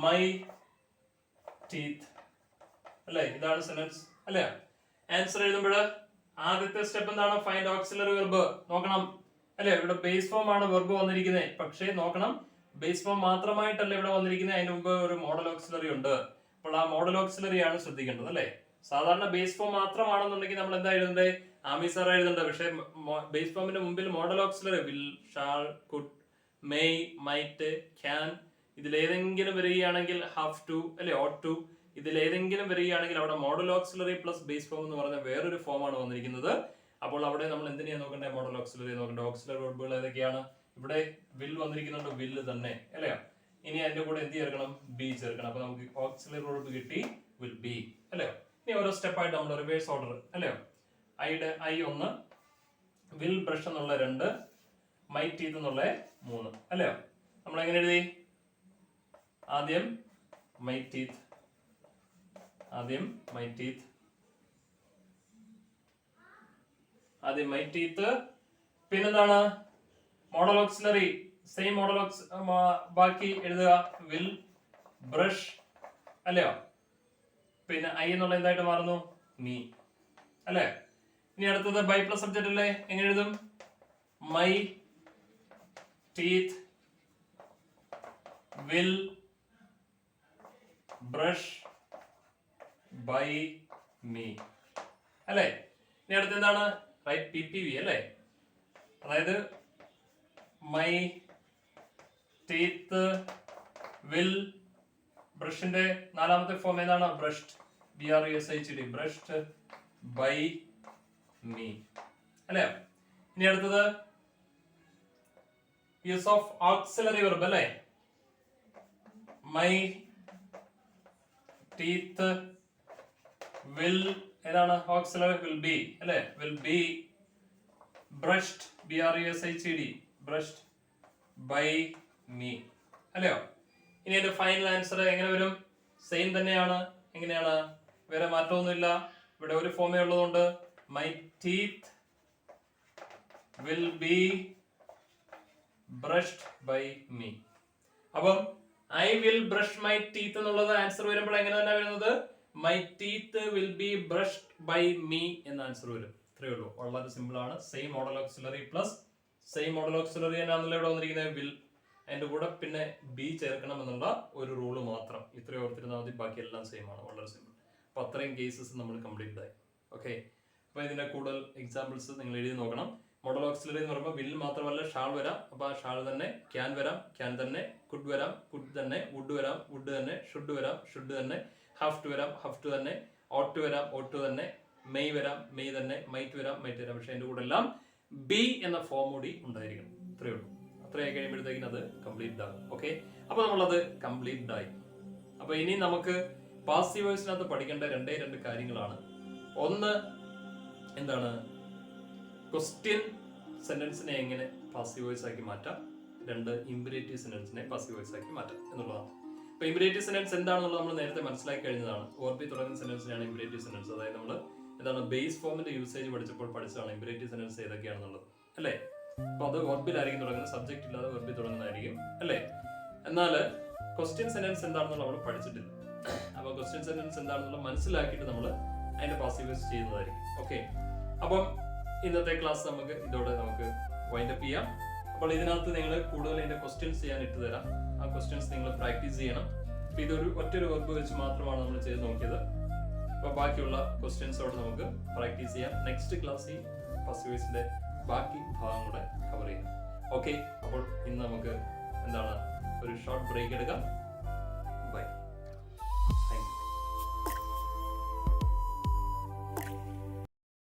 my teeth അല്ലെ? ഇതാണ് സെന്റൻസ് അല്ലെ? ആൻസർ എഴുതുമ്പോൾ ആദ്യത്തെ സ്റ്റെപ്പ് എന്താണ്? ഫൈൻഡ് ഓക്സിലറി വെർബ് നോക്കണം അല്ലെ? ഇവിടെ ബേസ് ഫോം ആണ് വെർബ് വന്നിരിക്കുന്നത്, പക്ഷേ നോക്കണം ബേസ് ഫോം മാത്രമായിട്ടല്ല ഇവിടെ വന്നിരിക്കുന്നത്, അതിന് മുമ്പ് ഒരു മോഡൽ ഓക്സിലറി ഉണ്ട്. അപ്പോൾ ആ മോഡൽ ഓക്സിലറി ആണ് ശ്രദ്ധിക്കേണ്ടത് അല്ലെ? സാധാരണ ബേസ് ഫോം മാത്രമാണെന്നുണ്ടെങ്കിൽ നമ്മൾ എന്താ എഴുതണ്ടേ? ആമി സാർ എഴുതണ്ട, പക്ഷേ ബേസ് ഫോമിന്റെ മുമ്പിൽ modal auxiliary will, shall, could, may, might, can ഇതിലേതെങ്കിലും വരികയാണെങ്കിൽ ഹാവ് ടു അല്ലെ? ഓട്ട് ടു ഇതിലേതെങ്കിലും വരികയാണെങ്കിൽ അവിടെ model auxiliary plus base form എന്ന് പറഞ്ഞ വേറൊരു ഫോം ആണ് വന്നിരിക്കുന്നത്. അപ്പോൾ അവിടെ നമ്മൾ എന്തിനാണ് നോക്കണ്ടേ? മോഡൽ ഓക്സിലറി നോക്കണ്ടേ? ഓക്സിലറി വെർബുകൾ ഏതൊക്കെയാണ്? ഇവിടെ വിൽ വന്നിരിക്കുന്നുണ്ട്, വില്ല് തന്നെ അല്ലയോ? ഇനി അതിന്റെ കൂടെ എന്ത് ചേർക്കണം? ബി ചേർക്കണം. അപ്പൊ നമുക്ക് ഓക്സിലറി വെർബ് കിട്ടി, വിൽ ബി അല്ലയോ? ഇനി ഓരോ സ്റ്റെപ്പായിട്ട് നമ്മൾ റിവേഴ്സ് ഓർഡർ അല്ലയോ? ഐയുടെ ഐ 1, വിൽ ബ്രഷ് എന്നുള്ള 2, മൈ ടീത്ത് എന്നുള്ള 3 അല്ലയോ? നമ്മൾ എങ്ങനെ എഴുതി? ആദ്യം മൈ ടീത്ത്, ആദ്യം മൈ ടീത്ത്, ആദ്യം മൈ ടീത്ത്, പിന്നെന്താണ്? മോഡൽ ഓക്സിലറി സെയിം മോഡൽ ബാക്കി എഴുതുക. വിൽ ബ്രഷ് അല്ലയോ? പിന്നെ ഐ എന്നുള്ള എന്തായിട്ട് മാറുന്നു? മീ അല്ലേ? ഇനി അടുത്തത് ബൈ പ്ലസ് സബ്ജക്റ്റ് അല്ലേ? എങ്ങനെ എഴുതും? My teeth will brush by me അല്ലേ? ഇനി അടുത്ത് എന്താണ്? റൈറ്റ് PPV അല്ലേ? അതായത് മൈ ടീത്ത് വിൽ ബ്രഷിന്റെ നാലാമത്തെ ഫോം ഏതാണ്? Brushed. BRUSHD brushed by me അല്ലേ? ഇനി അടുത്തത് യൂസ് ഓഫ് ഓക്സിലറി വെർബ് അല്ലേ? മൈ ടീത്ത് വിൽ ഏതാണ്? ഓക്സിലറി വിൽ ബി അല്ലേ? Will be brushed BRUSHD brushed by me അല്ലയോ? ഇനി എന്റെ ഫൈനൽ ആൻസർ എങ്ങനെ വരും? സെയിം തന്നെയാണ്. എങ്ങനെയാണ്? വേറെ മാറ്റമൊന്നുമില്ല. ഇവിടെ ഒരു ഫോമേ ഉള്ളതുകൊണ്ട് my teeth will be brushed by me. അപ്പം I will brush my teeth എന്നുള്ളത് ആൻസർ വരുമ്പോൾ എങ്ങനെ തന്നെ വരുന്നത്? My teeth will be brushed by me എന്ന ആൻസർ വരും. ഇത്രയേ ഉള്ളൂ. വളരെ സിമ്പിൾ ആണ്. Same modal auxiliary plus same modal auxiliary തന്നെയാണല്ലോ ഇവിടെ വന്നിരിക്കുന്നത്. വിൽ അതിന്റെ കൂടെ പിന്നെ ബി ചേർക്കണം എന്നുള്ള ഒരു റൂള് മാത്രം. ഇത്രയും ഓർത്തിരുന്നാൽ മതി. ബാക്കി എല്ലാം സെയിം ആണ്. വളരെ സിമ്പിൾ. അപ്പൊ അത്രയും കേസസ് നമ്മൾ കംപ്ലീറ്റ് ആയി. ഓക്കെ. അപ്പൊ ഇതിന്റെ കൂടുതൽ എക്സാമ്പിൾസ് നിങ്ങൾ എഴുതി നോക്കണം. മോഡൽ ഓക്സിലറി എന്ന് പറയുമ്പോൾ വിൽ മാത്രമല്ല ഷാൾ വരാം. അപ്പൊ ആ ഷാൾ തന്നെ ക്യാൻ വരാം, ക്യാൻ തന്നെ കുഡ് വരാം, കുഡ് തന്നെ വുഡ് വരാം, വുഡ് തന്നെ ഷുഡ് വരാം, ഷുഡ് തന്നെ ഹാവ് ടു വരാം, ഹാവ് ടു തന്നെ ഓട്ട് ടു വരാം, ഓട്ട് ടു തന്നെ മെയ് വരാം, മെയ് തന്നെ മൈറ്റ് വരാം, മൈറ്റ് വരാം. പക്ഷെ അതിന്റെ കൂടെ എല്ലാം ബി എന്ന ഫോം കൂടി ഉണ്ടായിരിക്കണം. ഇത്രയേ ഉള്ളൂ. അത്രയായി കഴിയുമ്പോഴത്തേക്കും അത് കംപ്ലീറ്റ് ആകും. ഓക്കെ. അപ്പൊ നമ്മളത് കംപ്ലീറ്റ് ആയി. അപ്പൊ ഇനി നമുക്ക് പാസീവ് വോയിസിനകത്ത് പഠിക്കേണ്ട രണ്ട് കാര്യങ്ങളാണ്. ഒന്ന് എന്താണ്? ക്വസ്റ്റ്യൻ സെന്റൻസിനെ എങ്ങനെ പാസീവ് വോയിസ് ആക്കി മാറ്റാം. രണ്ട്, ഇംപരേറ്റീവ് സെന്റൻസിനെ പാസീവ് വോയിസ് ആക്കി മാറ്റാം എന്നുള്ളതാണ്. അപ്പൊ ഇംപരേറ്റീവ് സെന്റൻസ് എന്താണെന്നുള്ളത് നമ്മൾ നേരത്തെ മനസ്സിലാക്കി കഴിഞ്ഞതാണ്. ഓർബി തുടങ്ങുന്ന സെന്റൻസിനാണ് ഇംപരേറ്റീവ് സെന്റൻസ്. അതായത് നമ്മൾ എന്താണ് ബേസ് ഫോമിന്റെ യൂസേജ് പഠിച്ചതാണ് ഇംപരേറ്റീവ് സെന്റൻസ് ഏതൊക്കെയാണെന്നുള്ളത് അല്ലേ? അപ്പൊ അത് വെർബിലായിരിക്കും തുടങ്ങുന്നത്. സബ്ജക്ട് ഇല്ലാതെ വെർബിൽ തുടങ്ങുന്നതായിരിക്കും അല്ലേ? എന്നാൽ ക്വസ്റ്റ്യൻ സെന്റൻസ് എന്താണെന്നുള്ള നമ്മൾ പഠിച്ചിട്ടില്ല. അപ്പൊ ക്വസ്റ്റ്യൻ സെന്റൻസ് എന്താണെന്നുള്ള മനസ്സിലാക്കിയിട്ട് നമ്മൾ അതിന്റെ പാസീവ് വോയിസ് ചെയ്യുന്നതായിരിക്കും. ഓക്കെ. അപ്പം ഇന്നത്തെ ക്ലാസ് നമുക്ക് ഇതോടെ വൈൻഡ് അപ്പ് ചെയ്യാം. അപ്പോൾ ഇതിനകത്ത് നിങ്ങൾ കൂടുതൽ ഇതിന്റെ ക്വസ്റ്റ്യൻസ് ചെയ്യാൻ ഇട്ട് തരാം. ആ ക്വസ്റ്റ്യൻസ് നിങ്ങൾ പ്രാക്ടീസ് ചെയ്യണം. അപ്പൊ ഇതൊരു ഒറ്റൊരു വെർബ് വെച്ച് മാത്രമാണ് നമ്മൾ ചെയ്ത് നോക്കിയത്. അപ്പൊ ബാക്കിയുള്ള ക്വസ്റ്റ്യൻസോട് നമുക്ക് പ്രാക്ടീസ് ചെയ്യാം. നെക്സ്റ്റ് ക്ലാസ്സിൽ പാസീവ് വോയിസിന്റെ ബാക്കി ഭാഗം കൂടെ കവർ ചെയ്യാം. ഓക്കെ. അപ്പോൾ ഇന്ന് നമുക്ക് എന്താണ് ഒരു ഷോർട്ട് ബ്രേക്ക് എടുക്കാം.